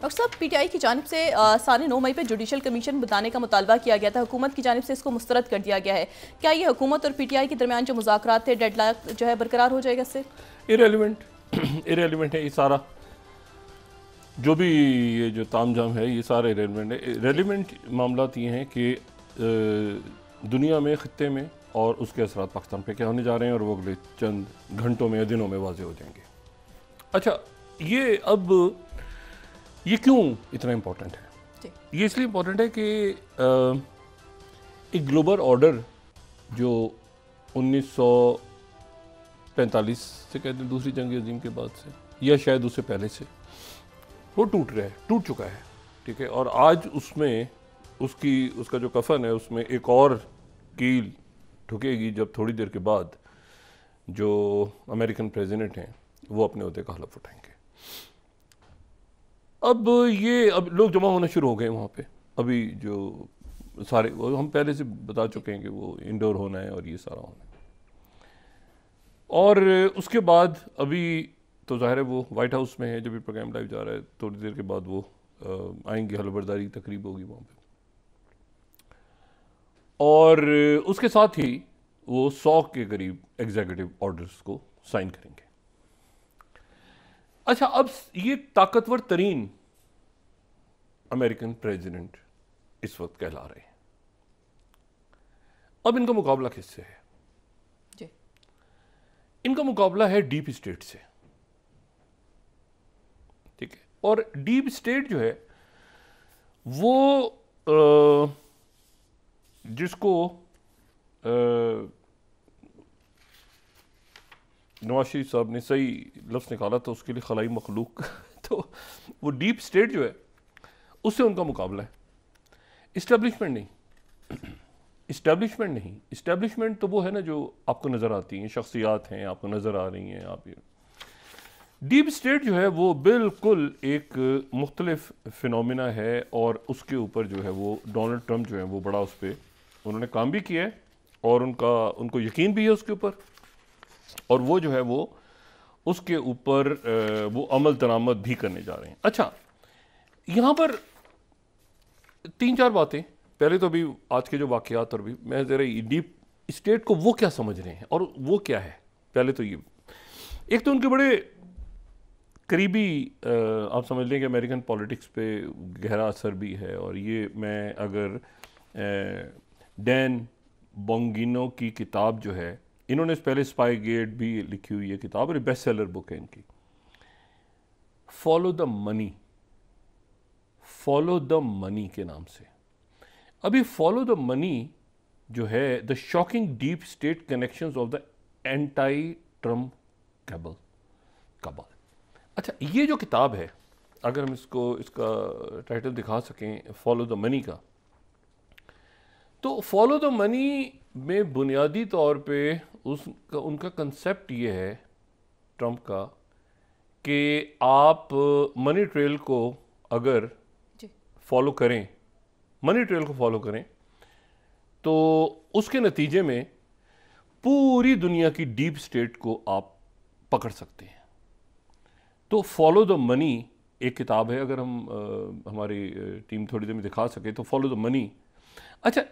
Doctor साहब, PTI की जानिब से साढ़े 9 मई पर जुडिशल कमीशन बनाने का मुतालबा किया गया था। हुकूमत की जानिब से इसको मुस्तरद कर दिया गया है। क्या ये हुकूमत और पीटीआई के दरमियान जो मुज़ाकरात थे, डेडलॉक जो है बरकरार हो जाएगा इससे? इरेलीवेंट है ये सारा, जो भी ये जो तामझाम है ये सारा इरेलीवेंट है। रेलिवेंट मामला ये हैं कि दुनिया में, ख़ित्ते में और उसके असरात पाकिस्तान पे क्या होने जा रहे हैं, और वो अगले चंद घंटों में या दिनों में वाज़ेह हो जाएंगे। अच्छा, ये अब ये क्यों इतना इम्पोर्टेंट है? ये इसलिए इम्पोर्टेंट है कि एक ग्लोबल ऑर्डर जो 1945 से कहते हैं, दूसरी जंग अजीम के बाद से, या शायद उससे पहले से, वो टूट चुका है। ठीक है, और आज उसमें उसका जो कफन है उसमें एक और कील ठुकेगी जब थोड़ी देर के बाद जो अमेरिकन प्रेसिडेंट हैं वो अपने ओहदे का हलफ उठाएंगे। अब लोग जमा होना शुरू हो गए वहाँ पे। अभी जो सारे वो हम पहले से बता चुके हैं कि वो इंडोर होना है और ये सारा होना है। और उसके बाद अभी तो ज़ाहिर है वो वाइट हाउस में है, जब भी प्रोग्राम लाइव जा रहा है, थोड़ी देर के बाद वो आएंगे, हलबरदारी तकरीब होगी वहाँ पे, और उसके साथ ही वो 100 के करीब एग्जीक्यूटिव ऑर्डर्स को साइन करेंगे। अच्छा, अब ये ताकतवर तरीन अमेरिकन प्रेसिडेंट इस वक्त कहला रहे हैं। अब इनका मुकाबला किससे है? जी। इनका मुकाबला है डीप स्टेट से। ठीक है, और डीप स्टेट जो है वो जिसको नवाज शरीफ साहब ने सही लफ्ज़ निकाला था उसके लिए खलाई मखलूक तो वो डीप स्टेट जो है उससे उनका मुकाबला है। इस्टेब्लिशमेंट तो वो है ना जो आपको नज़र आती हैं, शख्सियात हैं आपको नज़र आ रही हैं। आप डीप स्टेट जो है वो बिल्कुल एक मुख्तलिफ फिनोमिना है, और उसके ऊपर जो है वो डोनाल्ड ट्रंप जो है वो बड़ा उस पर उन्होंने काम भी किया है, और उनको यकीन भी है उसके ऊपर, और वो जो है वो उसके ऊपर वो अमल दरामद भी करने जा रहे हैं। अच्छा, यहाँ पर 3-4 बातें, पहले तो अभी आज के जो वाक़यात, और भी मैं ज़रा डीप स्टेट को वो क्या समझ रहे हैं और वो क्या है। पहले तो ये एक तो उनके बड़े करीबी आप समझ लें कि अमेरिकन पॉलिटिक्स पे गहरा असर भी है, और ये मैं अगर डैन बोंगिनो की किताब जो है, इन्होंने पहले स्पाई गेट भी लिखी हुई है किताब, और बेस्ट सेलर बुक है इनकी, फॉलो द मनी के नाम से। अभी फॉलो द मनी जो है, the shocking deep state connections of the anti Trump cable. अच्छा, ये जो किताब है, अगर हम इसका टाइटल दिखा सकें, फॉलो द मनी का, तो फॉलो द मनी में बुनियादी तौर पे उनका कंसेप्ट ये है ट्रंप का कि आप मनी ट्रेल को अगर फॉलो करें, तो उसके नतीजे में पूरी दुनिया की डीप स्टेट को आप पकड़ सकते हैं। तो फॉलो द मनी एक किताब है, अगर हम हमारी टीम थोड़ी देर में दिखा सके तो फॉलो द मनी। अच्छा,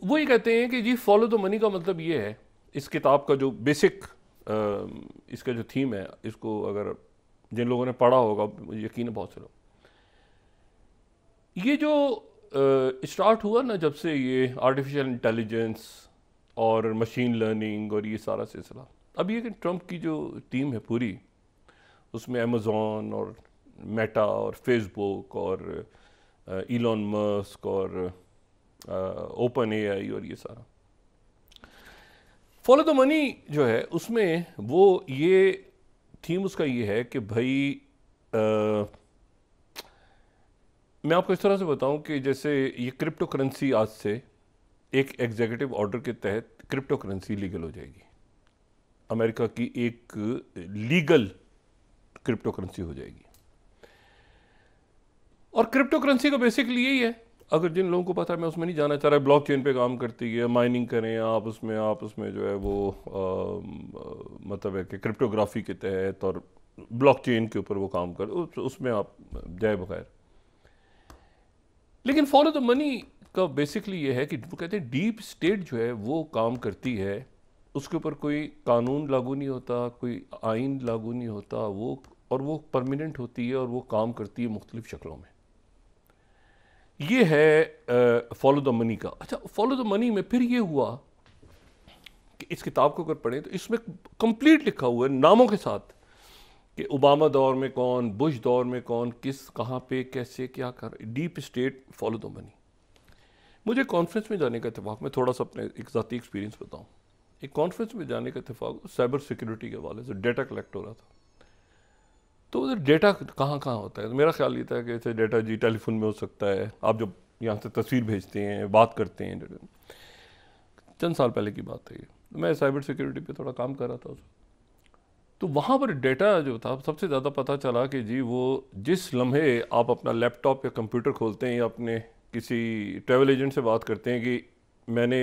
वो ये कहते हैं कि जी फॉलो द मनी का मतलब ये है, इस किताब का जो बेसिक इसका जो थीम है, इसको अगर जिन लोगों ने पढ़ा होगा, मुझे यकीन है बहुत से लोग, ये जो स्टार्ट हुआ ना जब से ये आर्टिफिशियल इंटेलिजेंस और मशीन लर्निंग और ये सारा सिलसिला, अब ये कि ट्रंप की जो टीम है पूरी, उसमें अमेज़ॉन और मेटा और फेसबुक और इलॉन मस्क और ओपन एआई और ये सारा, फॉलो द मनी जो है उसमें वो ये थीम उसका ये है कि भाई मैं आपको इस तरह से बताऊं कि जैसे ये क्रिप्टो करेंसी, आज से एक एग्जीक्यूटिव ऑर्डर के तहत क्रिप्टो करेंसी लीगल हो जाएगी, अमेरिका की एक लीगल क्रिप्टो करेंसी हो जाएगी। और क्रिप्टो करेंसी का बेसिकली यही है, अगर जिन लोगों को पता है, मैं उसमें नहीं जाना चाह रहा, ब्लॉकचेन पे काम करती है, माइनिंग करें आप उसमें जो है वो मतलब है कि क्रिप्टोग्राफी के तहत और ब्लॉकचेन के ऊपर वो काम कर, उसमें आप जाए बगैर लेकिन फॉलो द मनी का बेसिकली ये है कि वो कहते हैं डीप स्टेट जो है वो काम करती है, उसके ऊपर कोई कानून लागू नहीं होता, कोई आइन लागू नहीं होता, वो परमानेंट होती है और वो काम करती है मुख्तलिफ शक्लों में। ये है फॉलो द मनी का। अच्छा, फॉलो द मनी में फिर ये हुआ कि इस किताब को अगर पढ़ें तो इसमें कंप्लीट लिखा हुआ है नामों के साथ कि ओबामा दौर में कौन, बुश दौर में कौन, किस कहाँ पे कैसे क्या कर, deep state, follow the money. मुझे कॉन्फ्रेंस में जाने का इत्तेफाक, मैं थोड़ा सा अपने एक ज़ाती एक्सपीरियंस बताऊँ। एक कॉन्फ्रेंस में जाने का इत्तेफाक साइबर सिक्योरिटी के हवाले से, डेटा कलेक्ट हो रहा था। तो उधर डेटा कहाँ कहाँ होता है, तो मेरा ख्याल ये था कि ऐसे डेटा जी टेलीफोन में हो सकता है, आप जब यहाँ से तस्वीर भेजते हैं, बात करते हैं, चंद साल पहले की बात है ये। मैं साइबर सिक्योरिटी पे थोड़ा काम कर रहा था उसमें, तो वहाँ पर डेटा जो था सबसे ज़्यादा पता चला कि जी वो जिस लम्हे आप अपना लैपटॉप या कंप्यूटर खोलते हैं या अपने किसी ट्रैवल एजेंट से बात करते हैं कि मैंने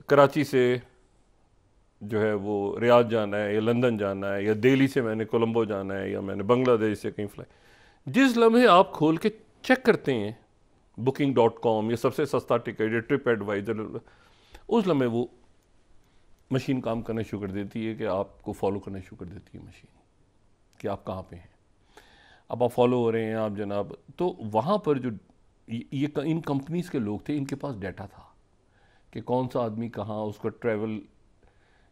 कराची से जो है वो रियाद जाना है या लंदन जाना है या दिल्ली से मैंने कोलंबो जाना है या मैंने बांग्लादेश से कहीं फ्लाई, जिस लम्हे आप खोल के चेक करते हैं booking.com या सबसे सस्ता टिकट या ट्रिप एडवाइजर, उस लम्हे वो मशीन काम करना शुरू कर देती है कि आपको फॉलो करना शुरू कर देती है मशीन कि आप कहाँ पे हैं, अब आप फॉलो हो रहे हैं आप जनाब। तो वहाँ पर जो ये इन कंपनीज़ के लोग थे, इनके पास डाटा था कि कौन सा आदमी कहाँ, उसका ट्रैवल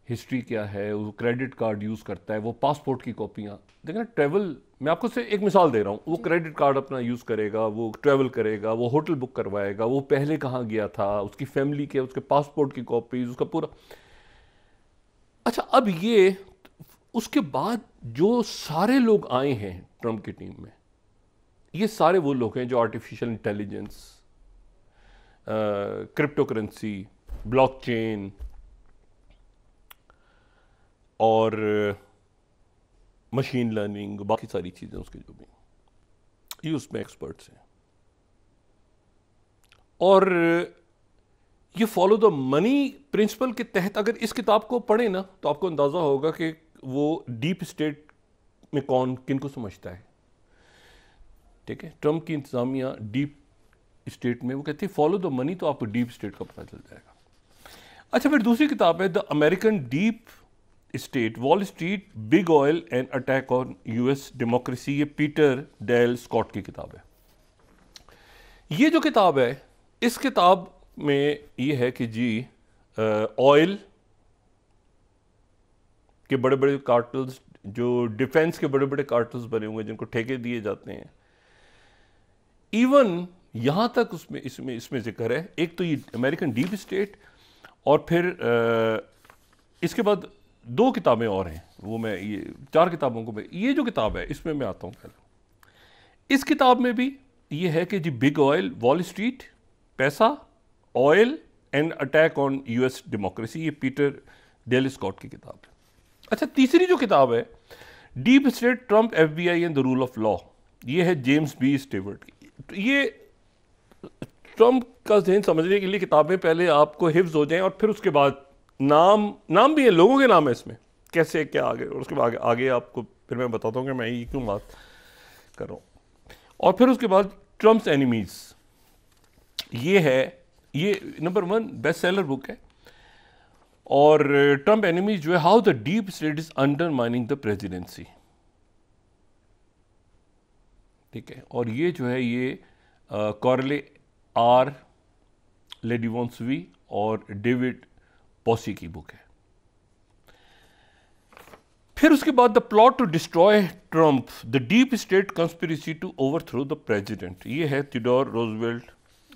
हिस्ट्री क्या है, वो क्रेडिट कार्ड यूज़ करता है, वो पासपोर्ट की कॉपियाँ। देखना ट्रैवल, मैं आपको से एक मिसाल दे रहा हूँ, वो क्रेडिट कार्ड अपना यूज़ करेगा, वो ट्रैवल करेगा, वो होटल बुक करवाएगा, वो पहले कहाँ गया था, उसकी फैमिली के, उसके पासपोर्ट की कॉपीज, उसका पूरा। अच्छा, अब ये उसके बाद जो सारे लोग आए हैं ट्रंप की टीम में, ये सारे वो लोग हैं जो artificial intelligence, crypto currency, blockchain और मशीन लर्निंग, बाकी सारी चीज़ें उसके जो भी, ये उसमें एक्सपर्ट्स हैं। और ये फॉलो द मनी प्रिंसिपल के तहत अगर इस किताब को पढ़ें ना तो आपको अंदाज़ा होगा कि वो डीप स्टेट में कौन किन को समझता है। ठीक है, ट्रंप की इंतज़ामिया डीप स्टेट में, वो कहती है फॉलो द मनी, तो आपको डीप स्टेट का पता चल जाएगा। अच्छा, फिर दूसरी किताब है the American deep state, wall street, big oil and attack on US democracy. ये पीटर डेल स्कॉट की किताब है। ये जो किताब है, इस किताब में ये है कि जी ऑयल के बड़े बड़े कार्टल्स, जो डिफेंस के बड़े बड़े कार्टल्स बने हुए हैं जिनको ठेके दिए जाते हैं, इवन यहां तक उसमें इसमें जिक्र है। एक तो ये अमेरिकन डीप स्टेट, और फिर इसके बाद दो किताबें और हैं, वो मैं ये 4 किताबों को मैं, ये जो किताब है इसमें मैं आता हूँ पहले। इस किताब में भी ये है कि जी बिग ऑयल, वॉल स्ट्रीट, पैसा, oil and attack on US democracy, ये पीटर डेल स्कॉट की किताब है। अच्छा, तीसरी जो किताब है deep state, Trump, FBI and the rule of law, ये है जेम्स बी स्टीवर्ट की। तो ये ट्रंप का ज़हन समझने के लिए किताबें पहले आपको हिफ्ज हो जाएं और फिर उसके बाद नाम भी है, लोगों के नाम है इसमें, कैसे क्या आगे, और उसके बाद आगे आपको फिर मैं बताता हूँ कि मैं ये क्यों बात कर रहा हूँ। और फिर उसके बाद ट्रंप्स एनिमीज, ये है, ये नंबर 1 बेस्ट सेलर बुक है। और ट्रंप एनिमीज जो है, how the deep state is undermining the presidency. ठीक है, और ये जो है ये कॉर्ले आर लेडिवोंसवी और डेविड पॉसी की बुक है। फिर उसके बाद the plot to destroy Trump, the deep state conspiracy to overthrow the president, ये है थियोडोर रूजवेल्ट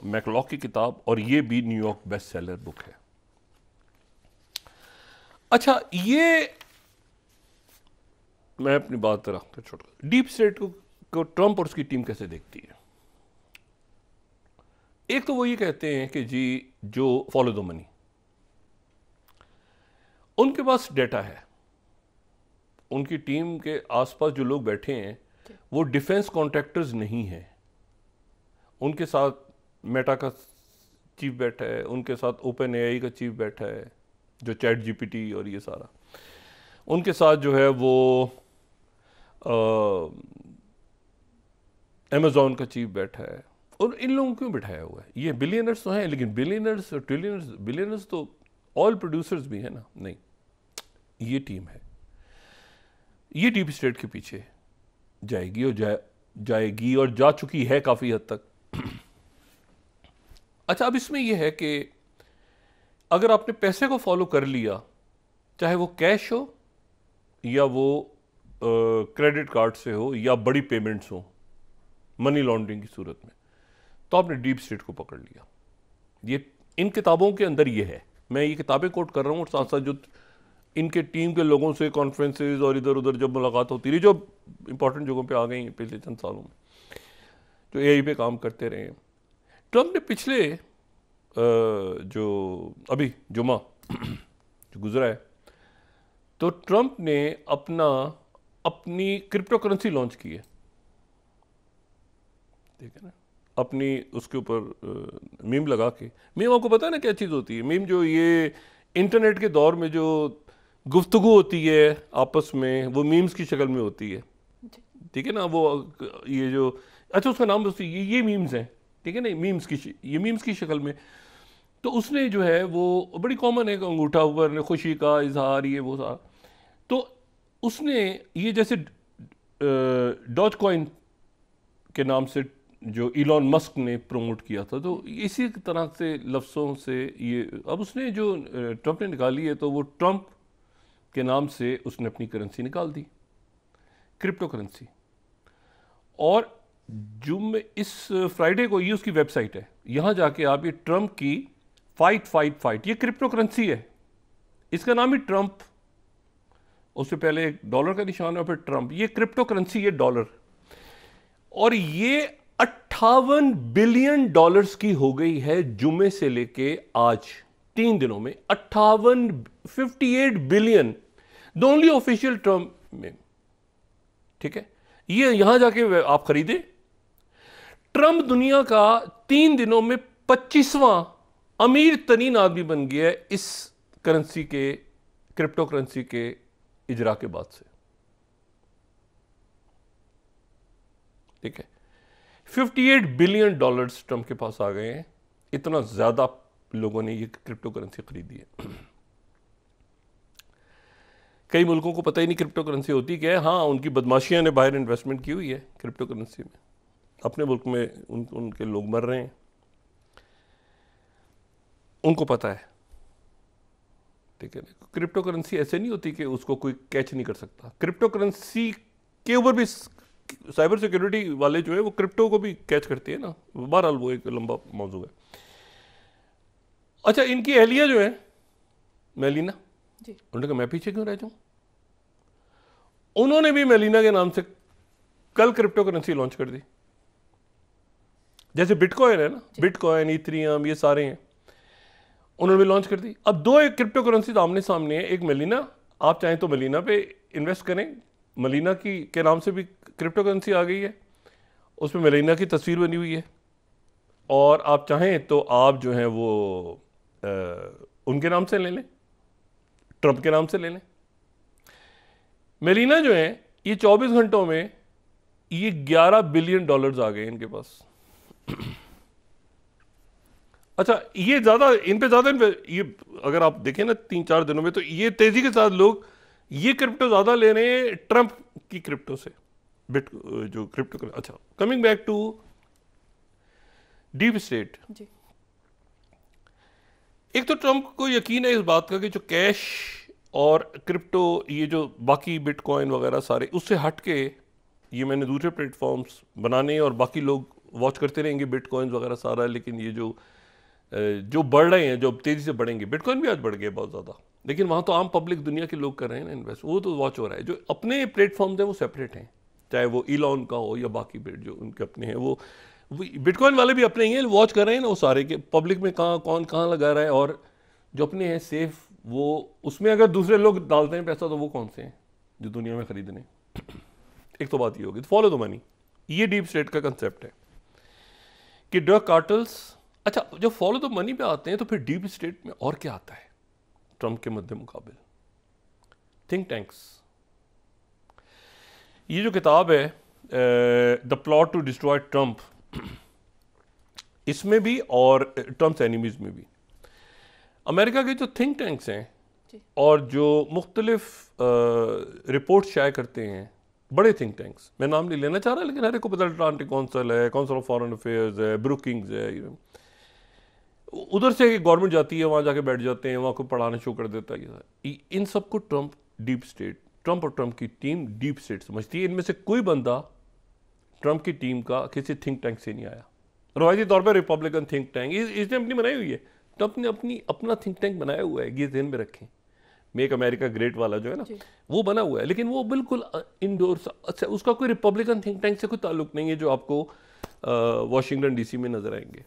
मैकलॉक की किताब, और ये भी न्यूयॉर्क बेस्ट सेलर बुक है। अच्छा, ये मैं अपनी बात रखकर छोड़, डीप स्टेट को ट्रंप और उसकी टीम कैसे देखती है। एक तो वो ये कहते हैं कि जी जो फॉलो द मनी, उनके पास डेटा है, उनकी टीम के आसपास जो लोग बैठे हैं वो डिफेंस कॉन्ट्रैक्टर्स नहीं हैं। उनके साथ मेटा का चीफ बैठा है, उनके साथ ओपन एआई का चीफ बैठा है जो चैट जीपीटी और ये सारा, उनके साथ जो है वो अमेजोन का चीफ बैठा है, और इन लोगों को क्यों बिठाया हुआ है? ये बिलियनर्स तो हैं, लेकिन बिलियनर्स और ट्रिलियनर्स, बिलियनर्स तो ऑयल प्रोड्यूसर्स भी है ना? नहीं, ये टीम है, ये डीप स्टेट के पीछे जाएगी और जाएगी और जा चुकी है काफ़ी हद तक। अच्छा, अब इसमें यह है कि अगर आपने पैसे को फॉलो कर लिया, चाहे वो कैश हो या वो क्रेडिट कार्ड से हो या बड़ी पेमेंट्स हो मनी लॉन्ड्रिंग की सूरत में, तो आपने डीप स्टेट को पकड़ लिया। ये इन किताबों के अंदर ये है, मैं ये किताबें कोट कर रहा हूँ और साथ साथ जो इनके टीम के लोगों से कॉन्फ्रेंसेस और इधर उधर जब मुलाकात होती रही, जो इंपॉर्टेंट जगहों पे आ गई हैं पिछले चंद सालों में, जो एआई पे काम करते रहे हैं। ट्रम्प ने पिछले जो अभी जुमा जो गुजरा है, तो ट्रम्प ने अपनी क्रिप्टो करेंसी लॉन्च की है, ठीक है ना, अपनी उसके ऊपर मीम लगा के। मीम आपको पता है ना क्या चीज़ होती है? मीम जो ये इंटरनेट के दौर में जो गुफ्तगू होती है आपस में, वो मीम्स की शक्ल में होती है, ठीक है ना? वो ये जो अच्छा उसका नाम ये मीम्स हैं, ठीक है ना, ये मीम्स की शक्ल में। तो उसने जो है वो बड़ी कॉमन है, अंगूठा ऊपर, खुशी का इजहार, ये वो सारा। तो उसने ये जैसे डॉज कॉइन के नाम से जो इलॉन मस्क ने प्रमोट किया था, तो इसी तरह से लफ्ज़ों से ये अब उसने जो ट्रम्प ने निकाली है, तो वो ट्रम्प के नाम से उसने अपनी करेंसी निकाल दी, क्रिप्टो करेंसी। और इस फ्राइडे को, ये उसकी वेबसाइट है, यहाँ जाके आप ये ट्रम्प की फाइट, ये क्रिप्टो करेंसी है, इसका नाम ही ट्रम्प, उससे पहले एक डॉलर का निशान है और फिर ट्रम्प, ये क्रिप्टो करेंसी है डॉलर। और ये 58 बिलियन डॉलर्स की हो गई है जुमे से लेके आज 3 दिनों में। 58 billion the only official term में, ठीक है। ये यहां जाके आप खरीदे। ट्रम्प दुनिया का 3 दिनों में 25वां अमीर तरीन आदमी बन गया है इस करेंसी के, क्रिप्टो करेंसी के इजरा के बाद से, ठीक है। 58 बिलियन डॉलर्स ट्रम्प के पास आ गए हैं, इतना ज्यादा लोगों ने ये क्रिप्टो करेंसी खरीदी है। कई मुल्कों को पता ही नहीं क्रिप्टो करेंसी होती क्या है। हाँ, उनकी बदमाशियां ने बाहर इन्वेस्टमेंट की हुई है क्रिप्टो करेंसी में, अपने मुल्क में उनके लोग मर रहे हैं, उनको पता है, ठीक है। क्रिप्टो करेंसी ऐसे नहीं होती कि उसको कोई कैच नहीं कर सकता। क्रिप्टो करेंसी के ऊपर भी साइबर सिक्योरिटी वाले जो है वो क्रिप्टो को भी कैच करती है ना। बहरहाल वो एक लंबा मौजू है। अच्छा, इनकी एहलिया जो है मेलिना जी, उन्होंने कहा मैं पीछे क्यों रह जाऊं। उन्होंने भी मेलिना के नाम से कल क्रिप्टो करेंसी लॉन्च कर दी, जैसे बिटकॉइन है ना, बिटकॉइन, इथेरियम, ये सारे हैं, उन्होंने भी लॉन्च कर दी। अब 2 एक क्रिप्टो करेंसी आमने सामने है, एक मेलिना, आप चाहें तो मेलिना पे इन्वेस्ट करें, मेलिना के नाम से भी क्रिप्टो करेंसी आ गई है, उसमें मेलिना की तस्वीर बनी हुई है, और आप चाहें तो आप जो है वो उनके नाम से ले लें, ट्रम्प के नाम से ले लें। मेलिना जो है ये 24 घंटों में ये 11 बिलियन डॉलर्स आ गए इनके पास। अच्छा, ये ज्यादा, इन पे ज्यादा, ये अगर आप देखें ना 3-4 दिनों में, तो ये तेजी के साथ लोग ये क्रिप्टो ज्यादा ले रहे हैं ट्रम्प की क्रिप्टो से, जो क्रिप्टो। अच्छा, coming back to deep state ji. एक तो ट्रम्प को यकीन है इस बात का कि जो कैश और क्रिप्टो, ये जो बाकी बिटकॉइन वगैरह सारे, उससे हट के ये मैंने दूसरे प्लेटफॉर्म्स बनाने, और बाकी लोग वॉच करते रहेंगे बिटकॉइन वगैरह सारा, लेकिन ये जो बढ़ रहे हैं, जो तेजी से बढ़ेंगे, बिटकॉइन भी आज बढ़ गया बहुत ज़्यादा, लेकिन वहाँ तो आम पब्लिक दुनिया के लोग कर रहे हैं ना इन्वेस्ट, वो तो वॉच हो रहा है। जो अपने प्लेटफॉर्म्स हैं वो सेपरेट हैं, चाहे वो इलॉन का हो या बाकी जो उनके अपने हैं, वो बिटकॉइन वाले भी अपने ही हैं, वॉच कर रहे हैं ना वो सारे के, पब्लिक में कौन कहाँ लगा रहा है, और जो अपने हैं सेफ, वो उसमें अगर दूसरे लोग डालते हैं पैसा, तो वो कौन से हैं जो दुनिया में खरीदने। एक तो बात ये होगी, फॉलो द मनी, ये डीप स्टेट का कंसेप्ट है कि ड्रग कार्टल्स। अच्छा, जो फॉलो द मनी पे आते हैं, तो फिर डीप स्टेट में और क्या आता है ट्रम्प के मध्य मुकाबले? Think tanks. ये जो किताब है the plot to destroy Trump, इसमें भी और ट्रंप्स एनिमीज में भी अमेरिका के जो थिंक टैंक्स हैं और जो मुख्तलिफ रिपोर्ट शाये करते हैं, बड़े थिंक टैंक्स, मैं नाम नहीं लेना चाह रहा लेकिन हर एक को पता, अटलांटिक काउंसिल है, काउंसिल ऑफ फॉरेन अफेयर्स है, ब्रुकिंग्स है, उधर से गवर्नमेंट जाती है, वहाँ जाके बैठ जाते हैं, वहाँ को पढ़ाना शुरू कर देता है। इन सबको ट्रंप डीप स्टेट, ट्रंप और ट्रंप की टीम डीप स्टेट समझती है। इनमें से कोई बंदा ट्रंप की टीम का किसी थिंक टैंक से नहीं आया। रवायती तौर पर रिपब्लिकन थिंक टैंक इसने अपनी बनाई हुई है, ट्रंप ने अपना थिंक टैंक बनाया हुआ है, ये ध्यान में रखें। मेक अमेरिका ग्रेट वाला जो है ना, वो बना हुआ है, लेकिन वो बिल्कुल इंडोर, अच्छा उसका कोई रिपब्लिकन थिंक टैंक से कोई ताल्लुक नहीं है जो आपको वॉशिंगटन डीसी में नजर आएंगे।